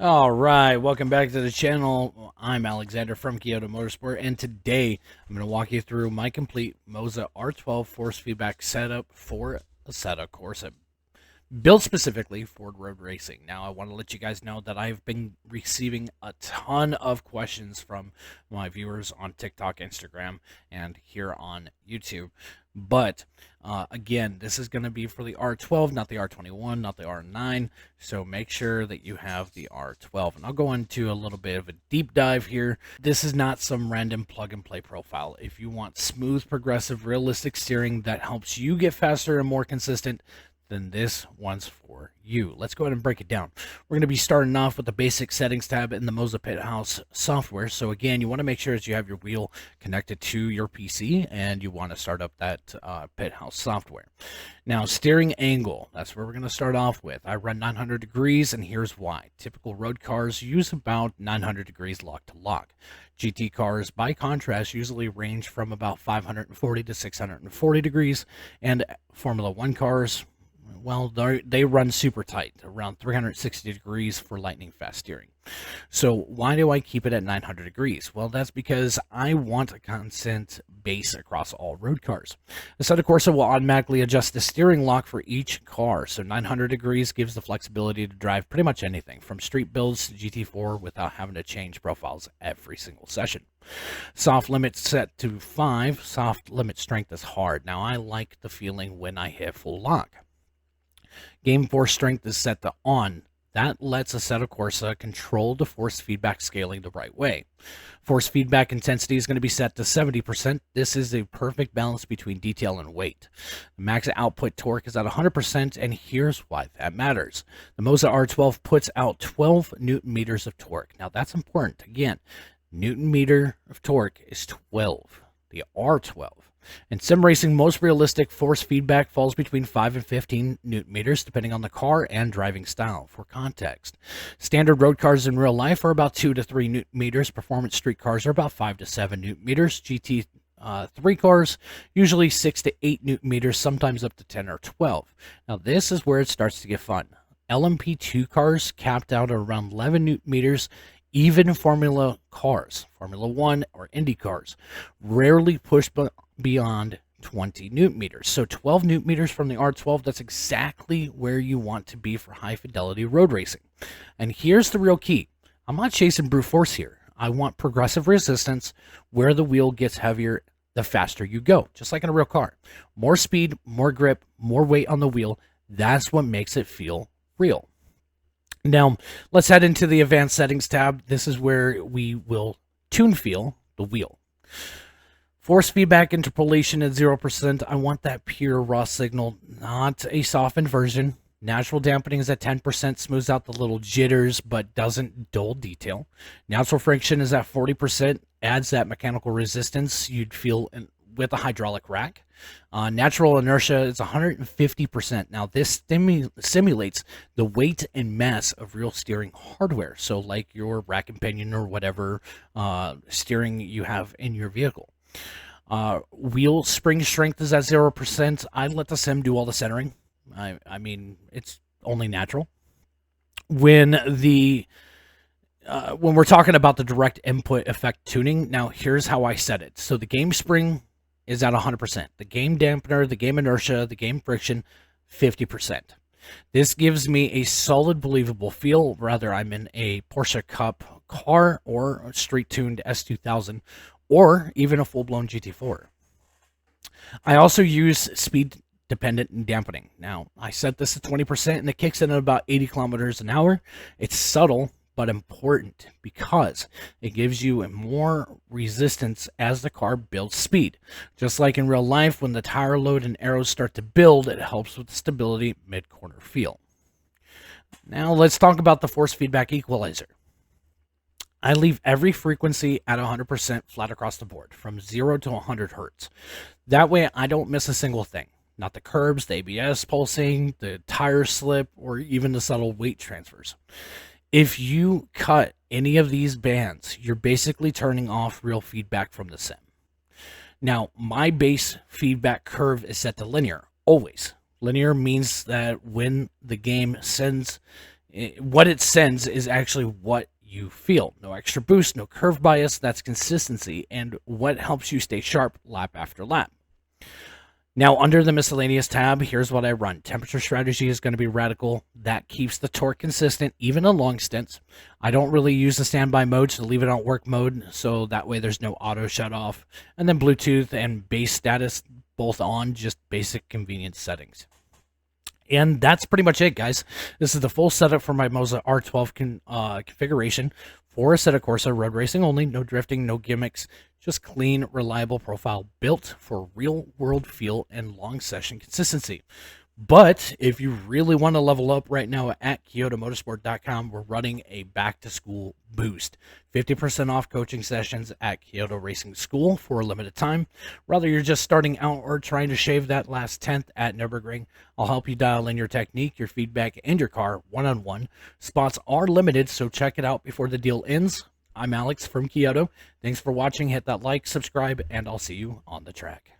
All right, welcome back to the channel. I'm Alexander from Kyoto Motorsport, and today I'm going to walk you through my complete Moza R12 force feedback setup for Assetto Corsa, built specifically for road racing. Now, I want to let you guys know that I've been receiving a ton of questions from my viewers on TikTok, Instagram, and here on YouTube. But again, this is going to be for the R12, not the R21, not the R9. So make sure that you have the R12. And I'll go into a little bit of a deep dive here. This is not some random plug and play profile. If you want smooth, progressive, realistic steering that helps you get faster and more consistent, then this one's for you. Let's go ahead and break it down. We're going to be starting off with the basic settings tab in the Moza Pit House software. So again, you want to make sure that you have your wheel connected to your PC and you want to start up that Pit House software. Now, steering angle, that's where we're going to start off with. I run 900 degrees, and here's why. Typical road cars use about 900 degrees lock to lock. GT cars, by contrast, usually range from about 540 to 640 degrees, and Formula 1 cars, well, they run super tight, around 360 degrees for lightning fast steering. So why do I keep it at 900 degrees? Well, that's because I want a constant base across all road cars. Assetto Corsa will automatically adjust the steering lock for each car. So 900 degrees gives the flexibility to drive pretty much anything from street builds to GT4 without having to change profiles every single session. Soft limit set to 5. Soft limit strength is hard. Now, I like the feeling when I hit full lock. Game force strength is set to on. That lets Assetto Corsa control the force feedback scaling the right way. Force feedback intensity is going to be set to 70%. This is a perfect balance between detail and weight. The max output torque is at 100%, and here's why that matters. The Moza R12 puts out 12 Newton meters of torque. Now, that's important. Again, Newton meter of torque is 12. The R12. In sim racing, most realistic force feedback falls between 5 and 15 Newton meters, depending on the car and driving style. For context, standard road cars in real life are about 2 to 3 Newton meters. Performance street cars are about 5 to 7 Newton meters. GT3 cars, usually 6 to 8 Newton meters, sometimes up to 10 or 12. Now, this is where it starts to get fun. LMP2 cars capped out at around 11 Newton meters. Even Formula cars, Formula 1 or Indy cars, rarely push beyond 20 Newton meters. So 12 Newton meters from the R12, that's exactly where you want to be for high fidelity road racing. And here's the real key. I'm not chasing brute force here. I want progressive resistance where the wheel gets heavier the faster you go, just like in a real car. More speed, more grip, more weight on the wheel. That's what makes it feel real. Now, let's head into the advanced settings tab. This is where we will tune feel the wheel. Force feedback interpolation at 0%. I want that pure raw signal, not a softened version. Natural dampening is at 10%, smooths out the little jitters, but doesn't dull detail. Natural friction is at 40%, adds that mechanical resistance you'd feel with a hydraulic rack. Natural inertia is 150%. Now, this simulates the weight and mass of real steering hardware. So like your rack and pinion or whatever steering you have in your vehicle. Wheel spring strength is at 0%. I let the sim do all the centering. I mean, it's only natural. When we're talking about the direct input effect tuning, now here's how I set it. So the game spring is at 100%. The game dampener, the game inertia, the game friction, 50%. This gives me a solid, believable feel, whether I'm in a Porsche Cup car or a street-tuned S2000 or even a full-blown GT4. I also use speed-dependent dampening. Now, I set this to 20% and it kicks in at about 80 kilometers an hour. It's subtle, but important because it gives you more resistance as the car builds speed. Just like in real life, when the tire load and arrows start to build, it helps with the stability mid-corner feel. Now let's talk about the force feedback equalizer. I leave every frequency at 100% flat across the board, from 0 to 100 hertz. That way I don't miss a single thing. Not the curbs, the ABS pulsing, the tire slip, or even the subtle weight transfers. If you cut any of these bands, you're basically turning off real feedback from the sim. Now, my base feedback curve is set to linear, always. Linear means that when the game sends What it sends is actually what you feel. No extra boost, no curve bias, that's consistency, and what helps you stay sharp lap after lap. Now, under the miscellaneous tab, here's what I run. Temperature strategy is going to be radical. That keeps the torque consistent, even in long stints. I don't really use the standby mode, so leave it on work mode, so that way there's no auto shut off. And then Bluetooth and base status both on, just basic convenience settings. And that's pretty much it, guys. This is the full setup for my Moza R12 configuration for Assetto Corsa road racing only. No drifting, no gimmicks, just clean, reliable profile built for real-world feel and long session consistency. But if you really want to level up right now at KyotoMotorsport.com, we're running a back-to-school boost. 50% off coaching sessions at Kyoto Racing School for a limited time. Whether you're just starting out or trying to shave that last tenth at Nürburgring, I'll help you dial in your technique, your feedback, and your car one-on-one. Spots are limited, so check it out before the deal ends. I'm Alex from Kyoto. Thanks for watching. Hit that like, subscribe, and I'll see you on the track.